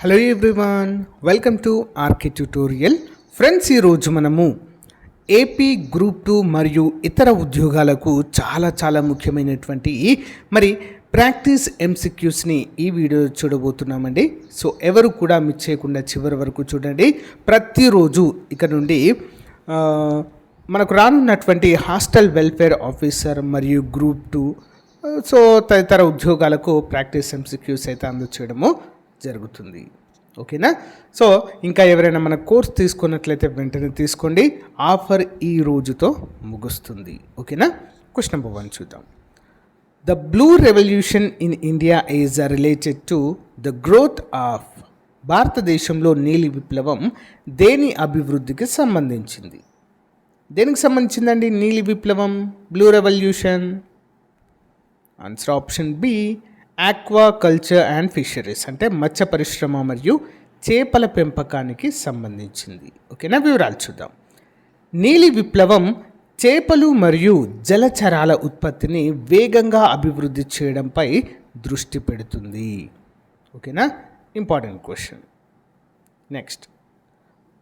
Hello everyone, welcome to RK tutorial. Friends, ఈరోజు మనము AP group 2 మరియు ఇతర ఉద్యోగాలకు చాలా ముఖ్యమైనటువంటి ప్రాక్టీస్ ఎంసీక్యూస్ని ఈ వీడియో చూడబోతున్నామండి. సో ఎవరు కూడా మిస్ చేయకుండా చివరి వరకు చూడండి. ప్రతిరోజు ఇక నుండి మనకు రానున్నటువంటి హాస్టల్ వెల్ఫేర్ ఆఫీసర్ మరియు గ్రూప్ 2 సో తదితర ఉద్యోగాలకు ప్రాక్టీస్ ఎంసీక్యూస్ అయితే అందచేయడము జరుగుతుంది. ఓకేనా? సో ఇంకా ఎవరైనా మన కోర్స్ తీసుకున్నట్లయితే వెంటనే తీసుకోండి. ఆఫర్ ఈ రోజుతో ముగుస్తుంది. ఓకేనా? క్వశ్చన్ నెంబర్ 1 చూద్దాం. The blue revolution in India is related to the growth of. భారతదేశంలో నీలి విప్లవం దేని అభివృద్ధికి సంబంధించింది? దేనికి సంబంధించిందండి నీలి విప్లవం, blue revolution? Answer option B, aquaculture and fisheries, అంటే మత్స్య పరిశ్రమ మరియు చేపల పెంపకానికి సంబంధించింది. ఓకేనా? వివరాలు చూద్దాం. నీలి విప్లవం చేపలు మరియు జలచరాల ఉత్పత్తిని వేగంగా అభివృద్ధి చేయడంపై దృష్టి పెడుతుంది. ఓకేనా? Important question. Next,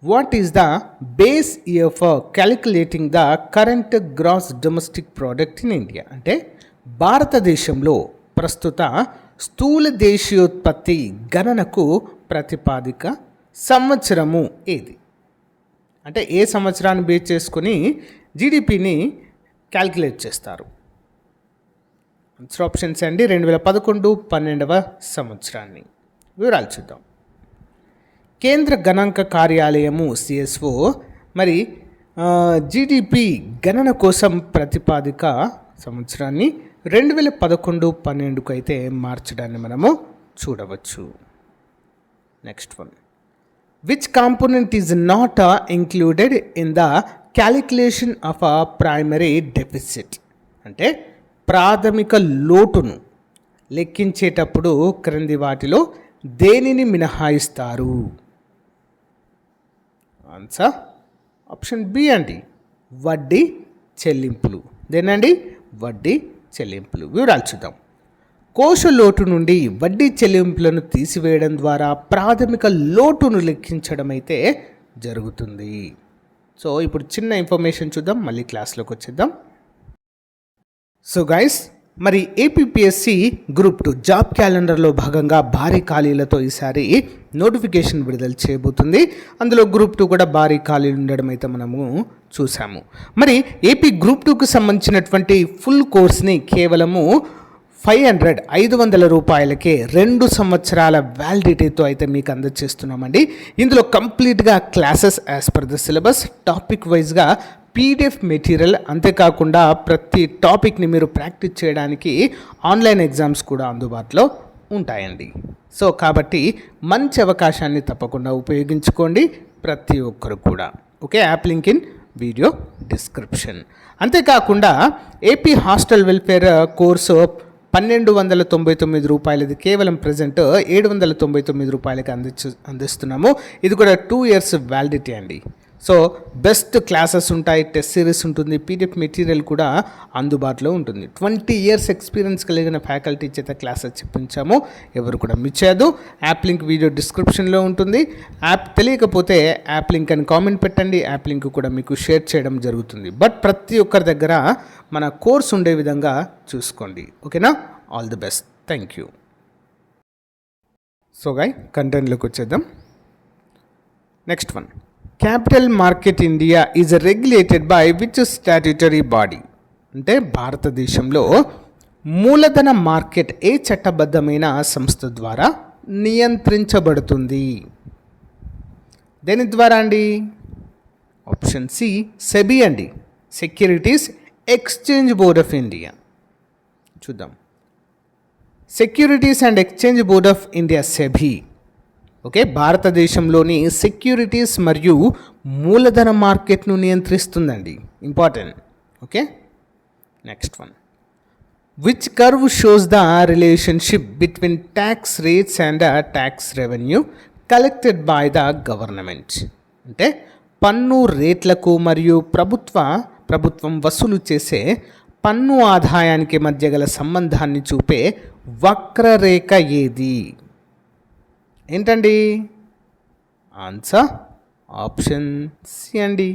what is the base year for calculating the current gross domestic product in India? అంటే భారతదేశంలో ప్రస్తుత స్థూల దేశీయోత్పత్తి గణనకు ప్రతిపాదిక సంవత్సరము ఏది? అంటే ఏ సంవత్సరాన్ని బేస్ చేసుకొని జీడిపిని క్యాల్కులేట్ చేస్తారు? ఆన్సర్ ఆప్షన్స్ అండి, 2011, 12వ సంవత్సరాన్ని. వివరాలు చూద్దాం. కేంద్ర గణాంక కార్యాలయము సిఎస్ఓ జీడిపి గణన కోసం ప్రతిపాదిక సంవత్సరాన్ని 2011-12కు అయితే మార్చడాన్ని మనము చూడవచ్చు. Next one, which component is not included in the calculation of a primary deficit? అంటే ప్రాథమిక లోటును లెక్కించేటప్పుడు క్రింది వాటిలో దేనిని మినహాయిస్తారు? ఆన్సర్ ఆప్షన్ బి అండి, వడ్డీ చెల్లింపులు. దేనండి? వడ్డీ చెల్లింపులు. వివరాలు చూద్దాం. కోశ లోటు నుండి వడ్డీ చెల్లింపులను తీసివేయడం ద్వారా ప్రాథమిక లోటును లెక్కించడం అయితే జరుగుతుంది. సో ఇప్పుడు చిన్న ఇన్ఫర్మేషన్ చూద్దాం, మళ్ళీ క్లాస్లోకి వచ్చేద్దాం. So guys, APPSC group 2 job క్యాలెండర్లో భాగంగా భారీ ఖాళీలతో ఈసారి నోటిఫికేషన్ విడుదల చేయబోతుంది. అందులో గ్రూప్ 2 కూడా భారీ ఖాళీలు ఉండడం అయితే మనము చూసాము. ఏపీ గ్రూప్ 2కు సంబంధించినటువంటి ఫుల్ కోర్స్ని కేవలము 500 రూపాయలకే 2 సంవత్సరాల వ్యాలిడిటీతో అయితే మీకు అందజేస్తున్నామండి. ఇందులో కంప్లీట్గా classes as per the syllabus, topic వైజ్గా పీడిఎఫ్ మెటీరియల్, అంతేకాకుండా ప్రతి టాపిక్ని మీరు ప్రాక్టీస్ చేయడానికి ఆన్లైన్ ఎగ్జామ్స్ కూడా అందుబాటులో ఉంటాయండి. సో కాబట్టి మంచి అవకాశాన్ని తప్పకుండా ఉపయోగించుకోండి ప్రతి ఒక్కరు కూడా. Okay, app link in video description. అంతేకాకుండా ఏపీ హాస్టల్ వెల్ఫేర్ కోర్సు 1299 రూపాయలది కేవలం ప్రజెంట్ 799 రూపాయలకి అందిస్తున్నాము. ఇది కూడా 2 years వ్యాలిడిటీ అండి. సో బెస్ట్ క్లాసెస్ ఉంటాయి, టెస్ట్ సిరీస్ ఉంటుంది, పీడిఎఫ్ మెటీరియల్ కూడా అందుబాటులో ఉంటుంది. 20 years ఎక్స్పీరియన్స్ కలిగిన ఫ్యాకల్టీ చేత క్లాసెస్ చెప్పించాము. ఎవరు కూడా మిస్ చేయదు. యాప్ లింక్ వీడియో డిస్క్రిప్షన్లో ఉంటుంది. యాప్ తెలియకపోతే యాప్ లింక్ అని కామెంట్ పెట్టండి, యాప్ లింక్ కూడా మీకు షేర్ చేయడం జరుగుతుంది. బట్ ప్రతి ఒక్కరి దగ్గర మన కోర్స్ ఉండే విధంగా చూసుకోండి. ఓకేనా? All the best. Thank you. So కంటెంట్లోకి వచ్చేద్దాం. Next one, capital market India is regulated by which statutory body? అంటే భారతదేశంలో మూలధన మార్కెట్ ఏ చట్టబద్ధమైన సంస్థ ద్వారా నియంత్రించబడుతుంది? దేని ద్వారా అండి? ఆప్షన్ సి, సెబీ అండి, securities exchange board of India. చూద్దాం. Securities and exchange board of India, SEBI. Okay, భారతదేశంలోని సెక్యూరిటీస్ మరియు మూలధన మార్కెట్ను నియంత్రిస్తుందండి. Important. Okay, next one, which curve shows the relationship between tax rates and tax revenue collected by the government? అంటే పన్ను రేట్లకు మరియు ప్రభుత్వం వసూలు చేసే పన్ను ఆదాయానికి మధ్య గల సంబంధాన్ని చూపే వక్రరేఖ ఏది? ఏంటండి ఆన్సర్ ఆప్షన్ సి అండి.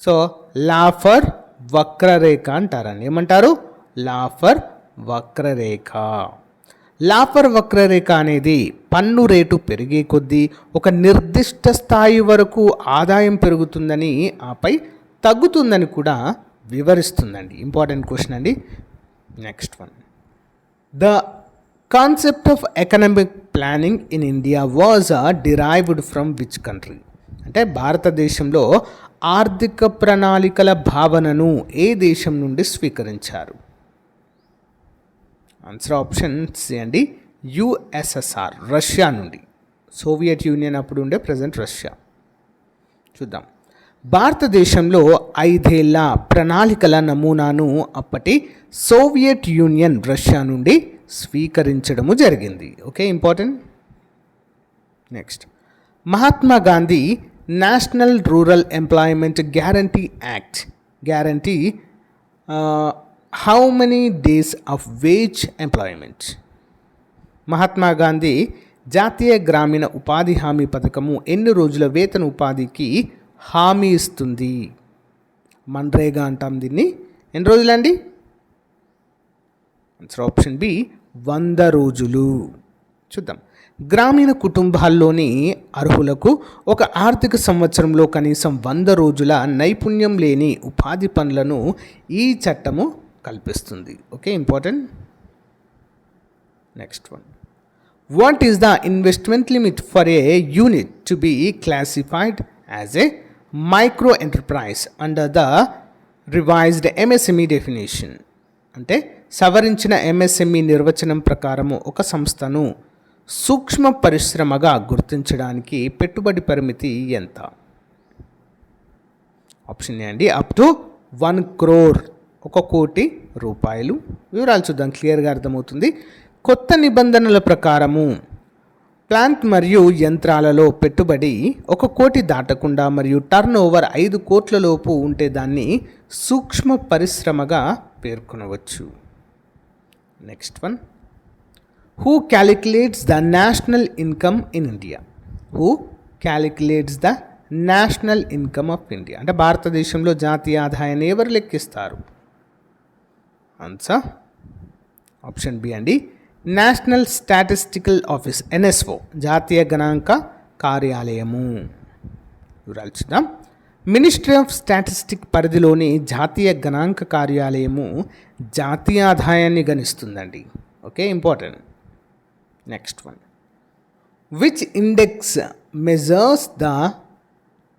సో లాఫర్ వక్రరేఖ అంటారండి. ఏమంటారు? లాఫర్ వక్రరేఖ. లాఫర్ వక్రరేఖ అనేది పన్ను రేటు పెరిగే కొద్దీ ఒక నిర్దిష్ట స్థాయి వరకు ఆదాయం పెరుగుతుందని ఆపై తగ్గుతుందని కూడా వివరిస్తుందండి. ఇంపార్టెంట్ క్వశ్చన్ అండి. Next one, the concept of economic planning in India was derived from which country? అంటే భారతదేశంలో ఆర్థిక ప్రణాళికల భావనను ఏ దేశం నుండి స్వీకరించారు? ఆన్సర్ ఆప్షన్ సి అండి, యుఎస్ఎస్ఆర్, రష్యా నుండి. సోవియట్ యూనియన్ అప్పుడు ఉండే ప్రజెంట్ రష్యా. చూద్దాం. భారతదేశంలో 5 ఏళ్ల ప్రణాళికల నమూనాను అప్పటి సోవియట్ యూనియన్ రష్యా నుండి స్వీకరించడము జరిగింది. Okay, important. Next, Mahatma Gandhi national rural employment guarantee act guarantee how many days of wage employment? Mahatma Gandhi జాతీయ గ్రామీణ ఉపాధి హామీ పథకము ఎన్ని రోజుల వేతన ఉపాధికి హామీ ఇస్తుంది? మన్రేగా అంటాం దీన్ని. ఎన్ని రోజులండి? ఆన్సర్ ఆప్షన్ బి, 100 రోజులు. చూద్దాం. గ్రామీణ కుటుంబాల్లోని అర్హులకు ఒక ఆర్థిక సంవత్సరంలో కనీసం 100 రోజుల నైపుణ్యం లేని ఉపాధి పనులను ఈ చట్టము కల్పిస్తుంది. Okay, important. Next one, what is the investment limit for a unit to be classified as a micro enterprise under the revised MSME definition? అంటే సవరించిన ఎంఎస్ఎంఈ నిర్వచనం ప్రకారము ఒక సంస్థను సూక్ష్మ పరిశ్రమగా గుర్తించడానికి పెట్టుబడి పరిమితి ఎంత? ఆప్షన్ ఏ అండి, అప్ టు 1 crore, 1 కోటి రూపాయలు. వివరాలు చూద్దాం, క్లియర్గా అర్థమవుతుంది. కొత్త నిబంధనల ప్రకారము ప్లాంట్ మరియు యంత్రాలలో పెట్టుబడి 1 కోటి దాటకుండా మరియు టర్న్ ఓవర్ 5 కోట్ల లోపు ఉంటే దాన్ని సూక్ష్మ పరిశ్రమగా పేర్కొనవచ్చు. Next one, who calculates the national income in India? Who calculates the national income of India? అంటే భారతదేశంలో జాతీయ ఆదాయాన్ని ఎవరు లెక్కిస్తారు? ఆన్సర్ ఆప్షన్ బి అండి, నేషనల్ స్టాటిస్టికల్ ఆఫీస్, ఎన్ఎస్ఓ, జాతీయ గణాంక కార్యాలయము. వివరాలు చూద్దాం. మినిస్ట్రీ ఆఫ్ స్టాటిస్టిక్ పరిధిలోని జాతీయ గణాంక కార్యాలయము జాతీయ ఆదాయాన్ని గణిస్తుందండి. Okay, important. Next one, which index measures the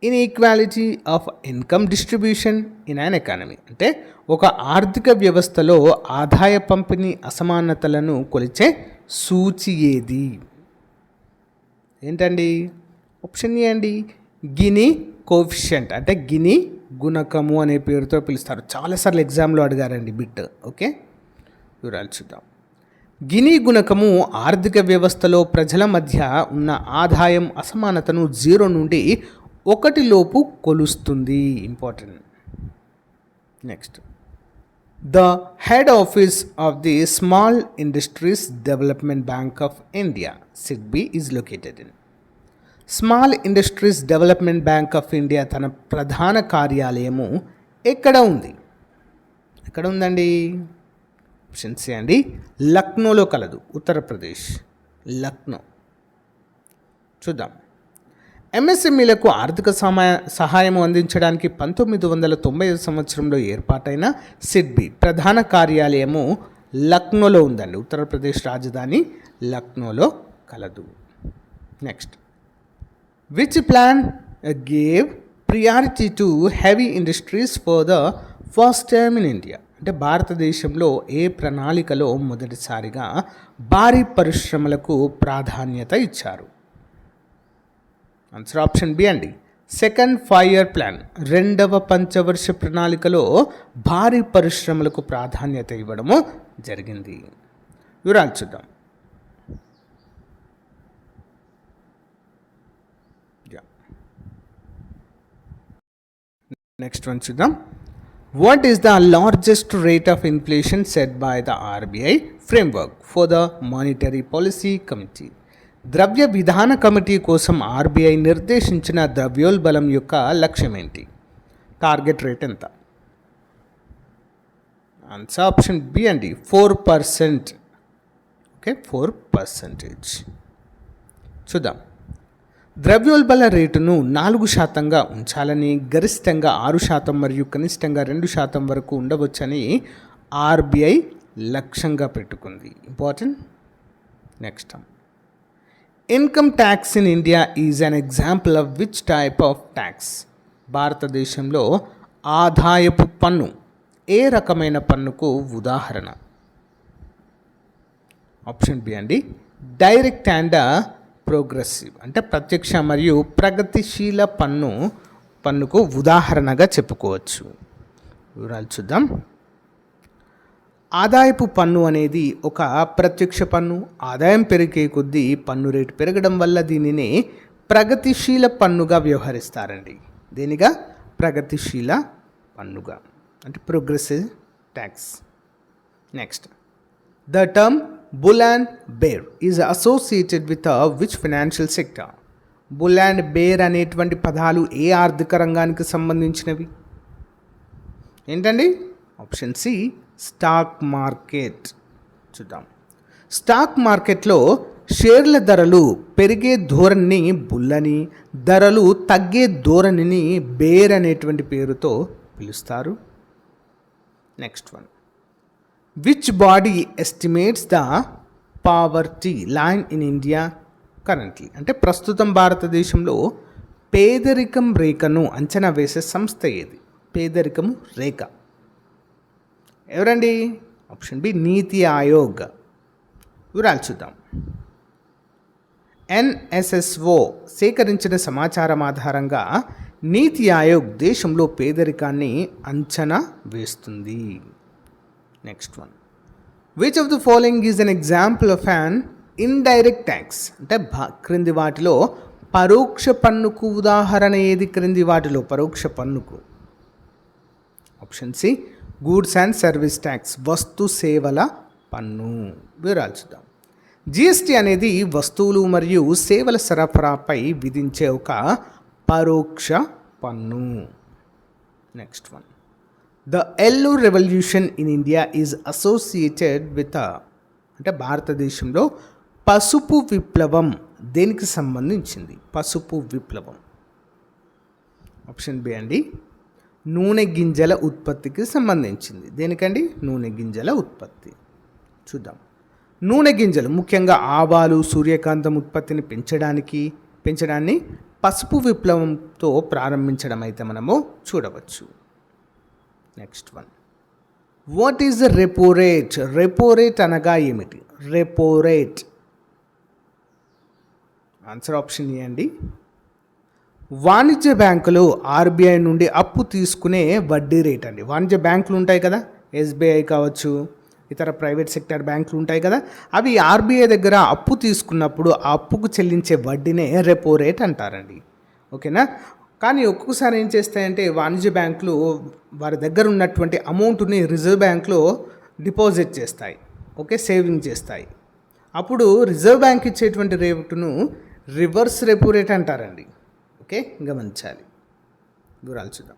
inequality of income distribution in an economy? అంటే ఒక ఆర్థిక వ్యవస్థలో ఆదాయ పంపిణీ అసమానతలను కొలిచే సూచి ఏది? ఏంటండి? ఆప్షన్ ఏ అండి, గిని కోఫిషియంట్, అంటే గిని గుణకము అనే పేరుతో పిలుస్తారు. చాలాసార్లు ఎగ్జామ్లో అడిగారండి బిట్. ఓకే, వివరాలు చూద్దాం. గిని గుణకము ఆర్థిక వ్యవస్థలో ప్రజల మధ్య ఉన్న ఆదాయం అసమానతను 0 నుండి 1 లోపు కొలుస్తుంది. Important. Next, the head office of the small industries development bank of India, SIDBI, is located in? Small industries development bank of India తన ప్రధాన కార్యాలయము ఎక్కడ ఉంది? ఎక్కడ ఉందండి? ఆప్షన్ సి అండి, లక్నోలో కలదు, ఉత్తరప్రదేశ్, లక్నో. చూద్దాం. ఎంఎస్ఎంఈలకు ఆర్థిక సహాయం అందించడానికి 1990 సంవత్సరంలో ఏర్పాటైన సిడ్బి ప్రధాన కార్యాలయము లక్నోలో ఉందండి. ఉత్తరప్రదేశ్ రాజధాని లక్నోలో కలదు. Next, which plan gave priority to heavy industries for the first time in India? అంటే భారతదేశంలో ఏ ప్రణాళికలో మొదటిసారిగా భారీ పరిశ్రమలకు ప్రాధాన్యత ఇచ్చారు? ఆన్సర్ ఆప్షన్ బి అండి, సెకండ్ 5-year ప్లాన్, 2వ పంచవర్ష ప్రణాళికలో భారీ పరిశ్రమలకు ప్రాధాన్యత ఇవ్వడము జరిగింది. వివరాలు చూద్దాం. నెక్స్ట్ వన్ చూద్దాం. What is the largest rate of inflation set by the RBI framework for the monetary policy committee? ద్రవ్య విధాన కమిటీ కోసం ఆర్బీఐ నిర్దేశించిన ద్రవ్యోల్బణం యొక్క లక్ష్యం ఏంటి? టార్గెట్ రేట్ ఎంత? ఆన్సర్ ఆప్షన్ బి అండి, 4%. ఓకే, 4%. చూద్దాం. ద్రవ్యోల్బణ రేటును 4% ఉంచాలని, గరిష్టంగా 6% మరియు కనిష్టంగా 2% వరకు ఉండవచ్చని ఆర్బీఐ లక్ష్యంగా పెట్టుకుంది. Important. Next, income tax in India is an example of which type of tax? భారతదేశంలో ఆదాయపు పన్ను ఏ రకమైన పన్నుకు ఉదాహరణ? ఆప్షన్ బి అండి, డైరెక్ట్ అండ్ ప్రోగ్రెసివ్, అంటే ప్రత్యక్ష మరియు ప్రగతిశీల పన్నుకు ఉదాహరణగా చెప్పుకోవచ్చు. వివరాలు చూద్దాం. ఆదాయపు పన్ను అనేది ఒక ప్రత్యక్ష పన్ను. ఆదాయం పెరిగే కొద్దీ పన్ను రేటు పెరగడం వల్ల దీనిని ప్రగతిశీల పన్నుగా వ్యవహరిస్తారండి. దేనిగా? ప్రగతిశీల పన్నుగా, అంటే progressive tax. Next, the term bull and bear is associated with which financial sector? Bull and bear అనేటువంటి పదాలు ఏ ఆర్థిక రంగానికి సంబంధించినవి? ఏంటండి? Option C, stock market. చూద్దాం. స్టాక్ మార్కెట్లో షేర్ల ధరలు పెరిగే ధోరణిని బుల్ అని, ధరలు తగ్గే ధోరణిని బేర్ అనేటువంటి పేరుతో పిలుస్తారు. Next one, which body estimates the poverty line in India currently? అంటే ప్రస్తుతం భారతదేశంలో పేదరికం రేఖను అంచనా వేసే సంస్థ ఏది? పేదరికము రేఖ ఎవరండి? ఆప్షన్ బి, నీతి ఆయోగ్. వివరాలు చూద్దాం. ఎన్ఎస్ఎస్ఓ సేకరించిన సమాచారం ఆధారంగా నీతి ఆయోగ్ దేశంలో పేదరికాన్ని అంచనా వేస్తుంది. Next one, which of the following is an example of an indirect tax? అంటే క్రింది వాటిలో పరోక్ష పన్నుకు ఉదాహరణ ఏది? క్రింది వాటిలో పరోక్ష పన్నుకు. Option C, goods and service tax, వస్తు సేవల పన్ను. వివరాలు చూద్దాం. జిఎస్టీ అనేది వస్తువులు మరియు సేవల సరఫరాపై విధించే ఒక పరోక్ష పన్ను. Next one, the yellow revolution in India is associated with, అంటే భారతదేశంలో పసుపు విప్లవం దేనికి సంబంధించింది? పసుపు విప్లవం. ఆప్షన్ బి అండి, నూనె గింజల ఉత్పత్తికి సంబంధించింది. దేనికండి? నూనె గింజల ఉత్పత్తి. చూద్దాం. నూనె గింజలు ముఖ్యంగా ఆవాలు, సూర్యకాంతం ఉత్పత్తిని పెంచడాన్ని పసుపు విప్లవంతో ప్రారంభించడం అయితే మనము చూడవచ్చు. Next one, what is the repo rate? Repo rate అనగా ఏమిటి? Repo rate answer option A అండి, వాణిజ్య బ్యాంకులు ఆర్బీఐ నుండి అప్పు తీసుకునే వడ్డీ రేట్ అండి. వాణిజ్య బ్యాంకులు ఉంటాయి కదా, ఎస్బీఐ కావచ్చు, ఇతర ప్రైవేట్ సెక్టర్ బ్యాంకులు ఉంటాయి కదా, అవి ఆర్బీఐ దగ్గర అప్పు తీసుకున్నప్పుడు ఆ అప్పుకు చెల్లించే వడ్డీనే రెపో రేట్ అంటారండి. ఓకేనా? కానీ ఒక్కొక్కసారి ఏం చేస్తాయంటే వాణిజ్య బ్యాంకులు వారి దగ్గర ఉన్నటువంటి అమౌంట్ని రిజర్వ్ బ్యాంక్లో డిపాజిట్ చేస్తాయి. ఓకే, సేవింగ్ చేస్తాయి. అప్పుడు రిజర్వ్ బ్యాంక్ ఇచ్చేటువంటి రేటును రివర్స్ రెపో రేట్ అంటారండి. ఓకే, గమనించాలి. వివరాలు చూద్దాం.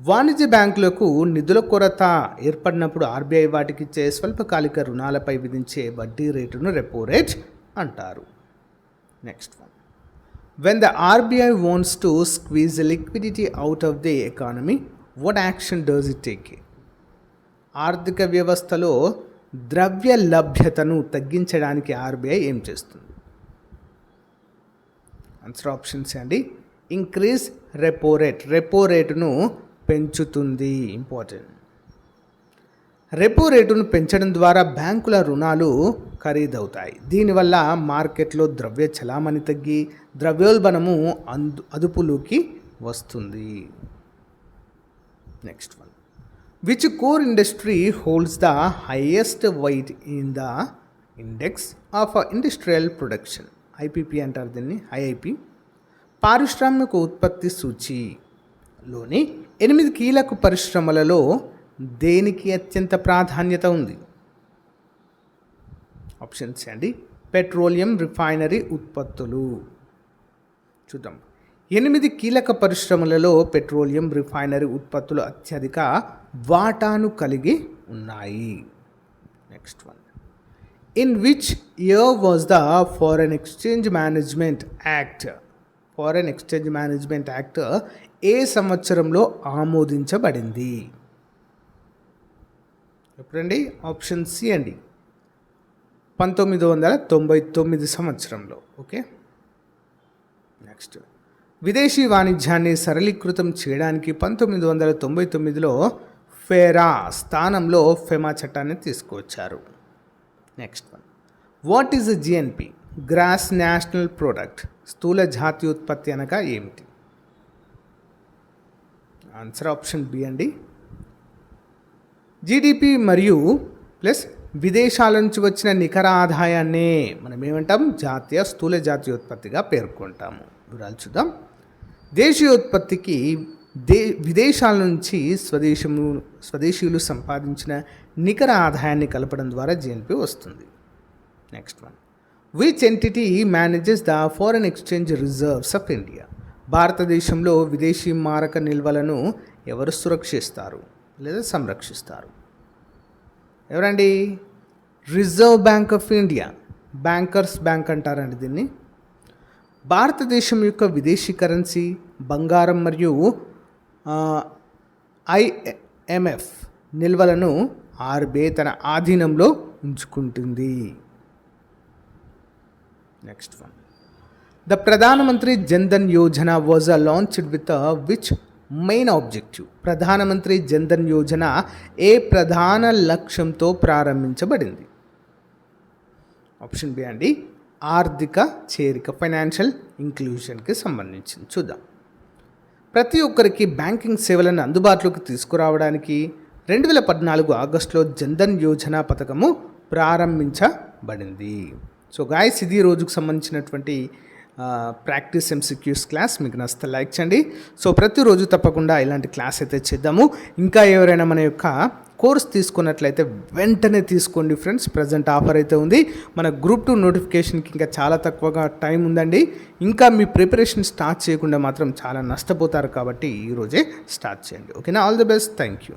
వాణిజ్య బ్యాంకులకు నిధుల కొరత ఏర్పడినప్పుడు ఆర్బీఐ వాటికి ఇచ్చే స్వల్పకాలిక రుణాలపై విధించే వడ్డీ రేటును రెపో రేట్ అంటారు. Next one, when the RBI wants to squeeze liquidity out of the economy, what action does it take? ఆర్థిక వ్యవస్థలో ద్రవ్య లభ్యతను తగ్గించడానికి ఆర్బీఐ ఏం చేస్తుంది? ఆన్సర్ ఆప్షన్స్ అండి, ఇంక్రీజ్ రెపో రేట్, రెపో రేటును పెంచుతుంది. ఇంపార్టెంట్. రెపో రేటును పెంచడం ద్వారా బ్యాంకుల రుణాలు ఖరీదవుతాయి. దీనివల్ల మార్కెట్లో ద్రవ్య చలామణి తగ్గి ద్రవ్యోల్బణము అదుపులోకి వస్తుంది. Next one, which core industry holds the highest weight in the index of industrial production? IPP అంటారు దీన్ని, ఐఐపి. పారిశ్రామిక ఉత్పత్తి సూచీలోని 8 కీలక పరిశ్రమలలో దేనికి అత్యంత ప్రాధాన్యత ఉంది? ఆప్షన్స్ అండి, పెట్రోలియం రిఫైనరీ ఉత్పత్తులు. చూద్దాం. 8 కీలక పరిశ్రమలలో పెట్రోలియం రిఫైనరీ ఉత్పత్తులు అత్యధిక వాటాను కలిగి ఉన్నాయి. Next one. In which year was the foreign exchange management act ఏ సంవత్సరంలో ఆమోదించబడింది? ఎప్పుడండి? ఆప్షన్ సి అండి, 1999 సంవత్సరంలో. ఓకే. నెక్స్ట్. విదేశీ వాణిజ్యాన్ని సరళీకృతం చేయడానికి 1999లో ఫెరా స్థానంలో ఫెమా చట్టాన్ని తీసుకువచ్చారు. Next one. What is GNP? Gross national product, స్థూల జాతీయోత్పత్తి అనగా ఏమిటి? ఆన్సర్ ఆప్షన్ బి అండి. జీడిపి మరియు ప్లస్ విదేశాల నుంచి వచ్చిన నికర ఆదాయాన్నే మనం ఏమంటాం? స్థూల జాతీయోత్పత్తిగా పేర్కొంటాము. వివరాలు చూద్దాం. దేశీయోత్పత్తికి విదేశాల నుంచి స్వదేశీయులు సంపాదించిన నికర ఆదాయాన్ని కలపడం ద్వారా జిఎన్పి వస్తుంది. Next one. Which entity manages the foreign exchange reserves of India? భారతదేశంలో విదేశీ మారక నిల్వలను ఎవరు సురక్షిస్తారు లేదా సంరక్షిస్తారు? ఎవరండి? Reserve bank of India, bankers bank అంటారండి దీన్ని. భారతదేశం యొక్క విదేశీ కరెన్సీ, బంగారం మరియు ఐఎంఎఫ్ నిల్వలను ఆర్బీఐ తన ఆధీనంలో ఉంచుకుంటుంది. Next one. ద ప్రధానమంత్రి Jan Dhan Yojana was launched with which main objective? ప్రధానమంత్రి జన్ధన్ యోజన ఏ ప్రధాన లక్ష్యంతో ప్రారంభించబడింది? ఆప్షన్ బి అండి, ఆర్థిక చేరిక, ఫైనాన్షియల్ ఇంక్లూజన్కి సంబంధించింది. చూద్దాం. ప్రతి ఒక్కరికి బ్యాంకింగ్ సేవలను అందుబాటులోకి తీసుకురావడానికి 2014 ఆగస్టులో జన్ధన్ యోజన పథకము ప్రారంభించబడింది. సో గాయస్, ఇది రోజుకు సంబంధించినటువంటి ప్రాక్టీస్ ఎంసీక్యూస్ క్లాస్. మీకు నచ్చితే లైక్ చేయండి. సో ప్రతిరోజు తప్పకుండా ఇలాంటి క్లాస్ అయితే చేద్దాము. ఇంకా ఎవరైనా మన యొక్క కోర్స్ తీసుకున్నట్లయితే వెంటనే తీసుకోండి ఫ్రెండ్స్. ప్రజెంట్ ఆఫర్ అయితే ఉంది. మన గ్రూప్ 2 నోటిఫికేషన్కి ఇంకా చాలా తక్కువగా టైం ఉందండి. ఇంకా మీ ప్రిపరేషన్ స్టార్ట్ చేయకుండా మాత్రం చాలా నష్టపోతారు. కాబట్టి ఈరోజే స్టార్ట్ చేయండి. ఓకేనా? All the best. Thank you.